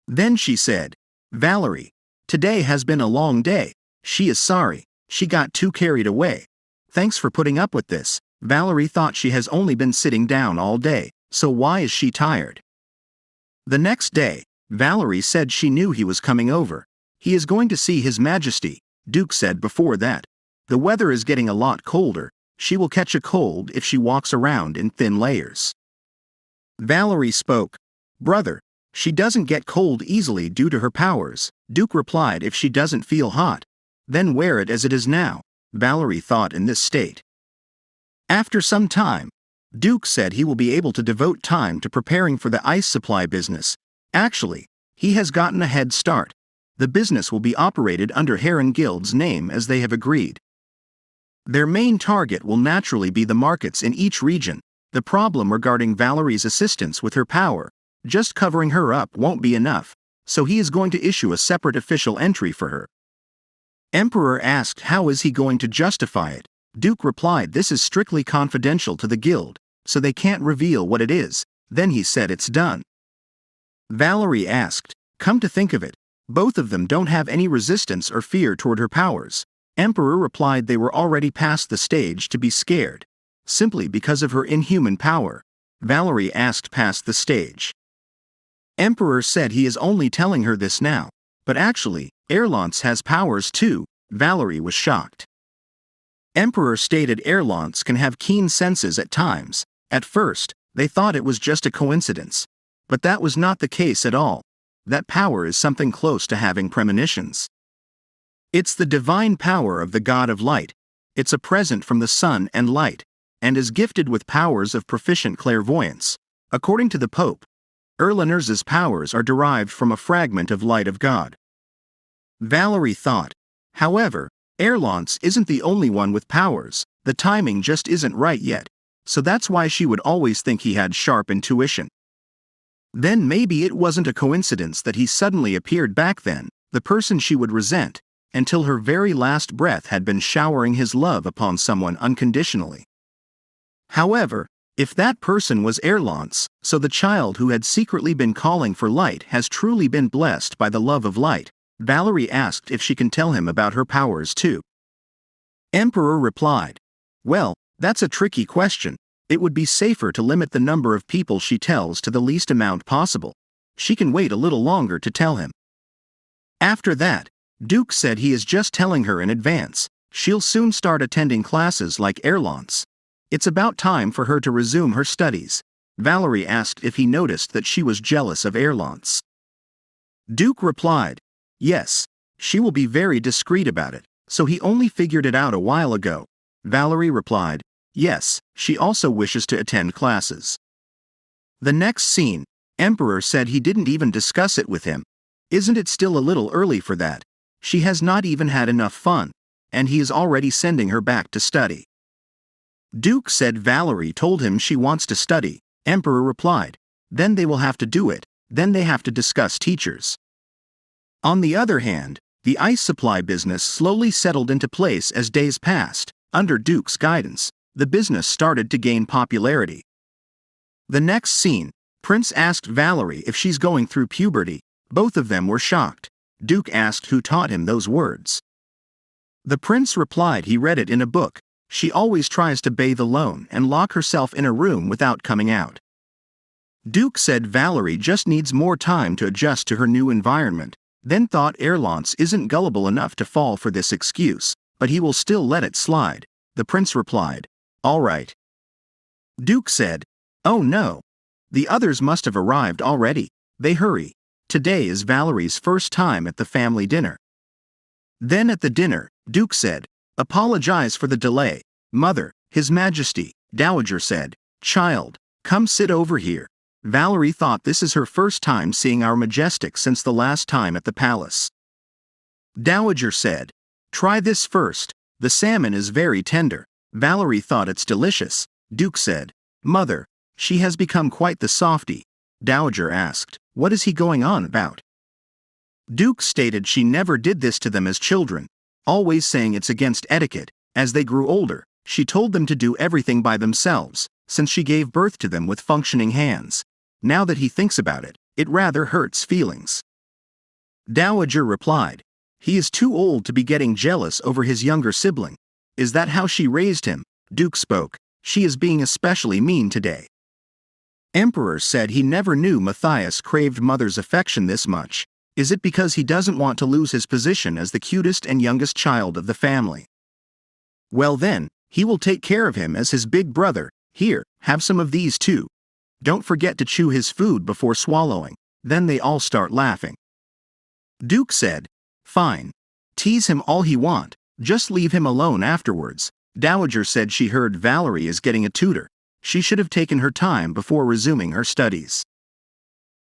Then she said, Valerie, today has been a long day. She is sorry. She got too carried away. Thanks for putting up with this. Valerie thought she has only been sitting down all day, so why is she tired? The next day, Valerie said she knew he was coming over. He is going to see His Majesty, Duke said before that. The weather is getting a lot colder. She will catch a cold if she walks around in thin layers. Valerie spoke. Brother, she doesn't get cold easily due to her powers. Duke replied, if she doesn't feel hot, then wear it as it is now. Valerie thought in this state. After some time, Duke said he will be able to devote time to preparing for the ice supply business. Actually, he has gotten a head start. The business will be operated under Heron Guild's name as they have agreed. Their main target will naturally be the markets in each region. The problem regarding Valerie's assistance with her power, just covering her up won't be enough, so he is going to issue a separate official entry for her. Emperor asked how is he going to justify it. Duke replied, this is strictly confidential to the guild, so they can't reveal what it is. Then he said it's done. Valerie asked, come to think of it, both of them don't have any resistance or fear toward her powers. Emperor replied they were already past the stage to be scared, simply because of her inhuman power. Valerie asked past the stage. Emperor said he is only telling her this now, but actually, Erlance has powers too. Valerie was shocked. Emperor stated Erlance can have keen senses at times. At first, they thought it was just a coincidence. But that was not the case at all. That power is something close to having premonitions. It's the divine power of the God of Light. It's a present from the sun and light, and is gifted with powers of proficient clairvoyance. According to the Pope, Erlanerz's powers are derived from a fragment of light of God. Valerie thought. However, Erlance isn't the only one with powers. The timing just isn't right yet, so that's why she would always think he had sharp intuition. Then maybe it wasn't a coincidence that he suddenly appeared back then, the person she would resent, until her very last breath had been showering his love upon someone unconditionally. However, if that person was Erlance, so the child who had secretly been calling for light has truly been blessed by the love of light. Valerie asked if she can tell him about her powers too. Emperor replied, well, that's a tricky question. It would be safer to limit the number of people she tells to the least amount possible. She can wait a little longer to tell him. After that, Duke said he is just telling her in advance. She'll soon start attending classes like Erlance. It's about time for her to resume her studies. Valerie asked if he noticed that she was jealous of Erlance. Duke replied, yes, she will be very discreet about it, so he only figured it out a while ago. Valerie replied, yes, she also wishes to attend classes. The next scene, Emperor said he didn't even discuss it with him. Isn't it still a little early for that? She has not even had enough fun, and he is already sending her back to study. Duke said Valerie told him she wants to study. Emperor replied, then they will have to do it, then they have to discuss teachers. On the other hand, the ice supply business slowly settled into place as days passed. Under Duke's guidance, the business started to gain popularity. The next scene, Prince asked Valerie if she's going through puberty. Both of them were shocked. Duke asked who taught him those words. The prince replied he read it in a book. She always tries to bathe alone and lock herself in a room without coming out. Duke said Valerie just needs more time to adjust to her new environment, then thought Erlance isn't gullible enough to fall for this excuse, but he will still let it slide. The prince replied, all right. Duke said, oh no. The others must have arrived already. They hurry. Today is Valerie's first time at the family dinner. Then at the dinner, Duke said, "Apologize for the delay, Mother." His Majesty, Dowager said, "Child, come sit over here." Valerie thought this is her first time seeing our Majestic since the last time at the palace. Dowager said, "Try this first, the salmon is very tender." Valerie thought it's delicious. Duke said, "Mother, she has become quite the softy." Dowager asked, "What is he going on about?" Duke stated she never did this to them as children, always saying it's against etiquette. As they grew older, she told them to do everything by themselves, since she gave birth to them with functioning hands. Now that he thinks about it, it rather hurts feelings. Dowager replied, "He is too old to be getting jealous over his younger sibling. Is that how she raised him?" Duke spoke, "She is being especially mean today." Emperor said he never knew Matthias craved mother's affection this much. Is it because he doesn't want to lose his position as the cutest and youngest child of the family? Well then, he will take care of him as his big brother. Here, have some of these too. Don't forget to chew his food before swallowing. Then they all start laughing. Duke said, "Fine. Tease him all he want, just leave him alone afterwards." Dowager said she heard Valerie is getting a tutor. She should have taken her time before resuming her studies.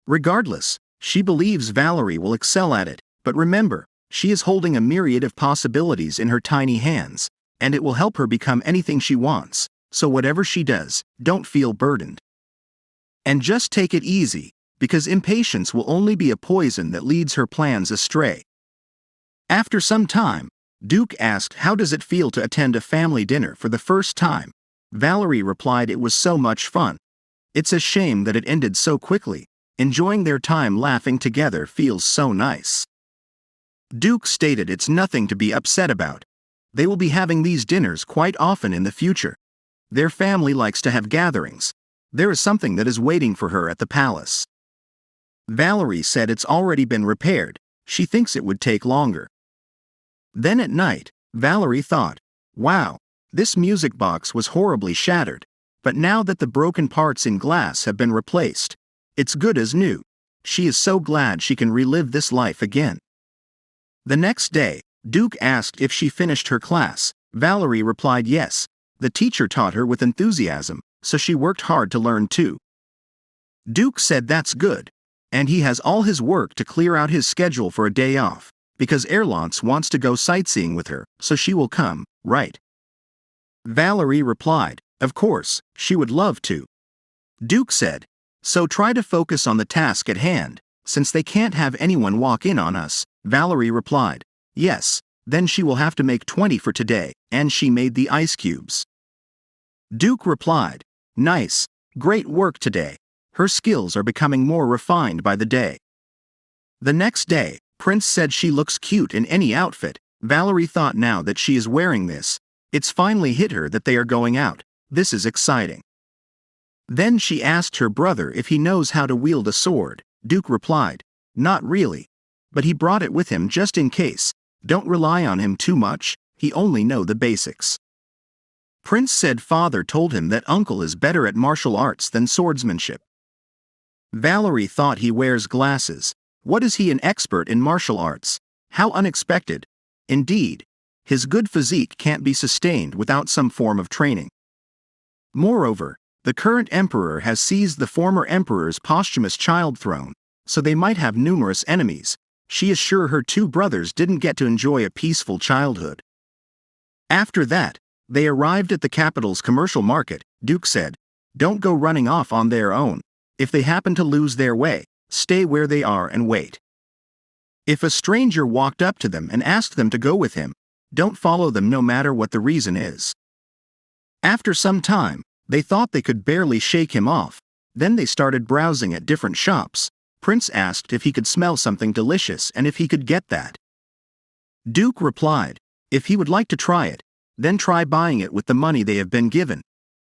Regardless, she believes Valerie will excel at it, but remember, she is holding a myriad of possibilities in her tiny hands, and it will help her become anything she wants, so whatever she does, don't feel burdened. And just take it easy, because impatience will only be a poison that leads her plans astray. After some time, Duke asked how does it feel to attend a family dinner for the first time. Valerie replied it was so much fun. It's a shame that it ended so quickly. Enjoying their time laughing together feels so nice. Duke stated it's nothing to be upset about. They will be having these dinners quite often in the future. Their family likes to have gatherings. There is something that is waiting for her at the palace. Valerie said it's already been repaired. She thinks it would take longer. Then at night, Valerie thought, "Wow, this music box was horribly shattered, but now that the broken parts in glass have been replaced, it's good as new." She is so glad she can relive this life again. The next day, Duke asked if she finished her class. Valerie replied yes. The teacher taught her with enthusiasm, so she worked hard to learn too. Duke said that's good, and he has all his work to clear out his schedule for a day off, because Erlance wants to go sightseeing with her, so she will come, right? Valerie replied, of course, she would love to. Duke said, so try to focus on the task at hand, since they can't have anyone walk in on us. Valerie replied, yes, then she will have to make 20 for today, and she made the ice cubes. Duke replied, nice, great work today. Her skills are becoming more refined by the day. The next day, Prince said she looks cute in any outfit. Valerie thought now that she is wearing this, it's finally hit her that they are going out. This is exciting. Then she asked her brother if he knows how to wield a sword. Duke replied, not really, but he brought it with him just in case. Don't rely on him too much, he only know the basics. Prince said father told him that uncle is better at martial arts than swordsmanship. Valerie thought he wears glasses. What is he an expert in martial arts? How unexpected. Indeed, his good physique can't be sustained without some form of training. Moreover, the current emperor has seized the former emperor's posthumous child throne, so they might have numerous enemies. She is sure her two brothers didn't get to enjoy a peaceful childhood. After that, they arrived at the capital's commercial market. Duke said, don't go running off on their own. If they happen to lose their way, stay where they are and wait. If a stranger walked up to them and asked them to go with him, don't follow them no matter what the reason is. After some time, they thought they could barely shake him off. Then they started browsing at different shops. Prince asked if he could smell something delicious and if he could get that. Duke replied, if he would like to try it, then try buying it with the money they have been given.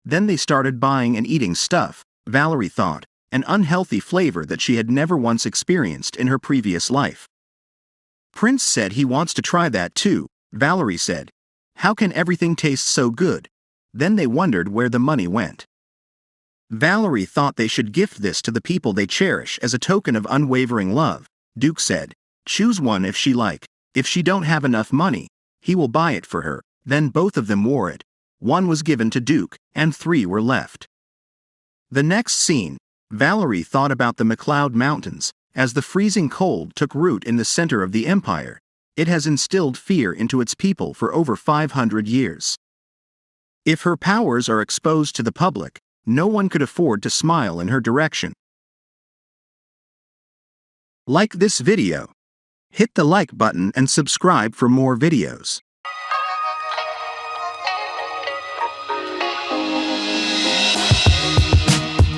Then they started buying and eating stuff, Valerie thought, an unhealthy flavor that she had never once experienced in her previous life. Prince said he wants to try that too. Valerie said, how can everything taste so good? Then they wondered where the money went. Valerie thought they should gift this to the people they cherish as a token of unwavering love. Duke said, choose one if she like. If she don't have enough money, he will buy it for her. Then both of them wore it. One was given to Duke, and 3 were left. The next scene, Valerie thought about the McCloud Mountains. As the freezing cold took root in the center of the empire, it has instilled fear into its people for over 500 years. If her powers are exposed to the public, no one could afford to smile in her direction. Like this video. Hit the like button and subscribe for more videos.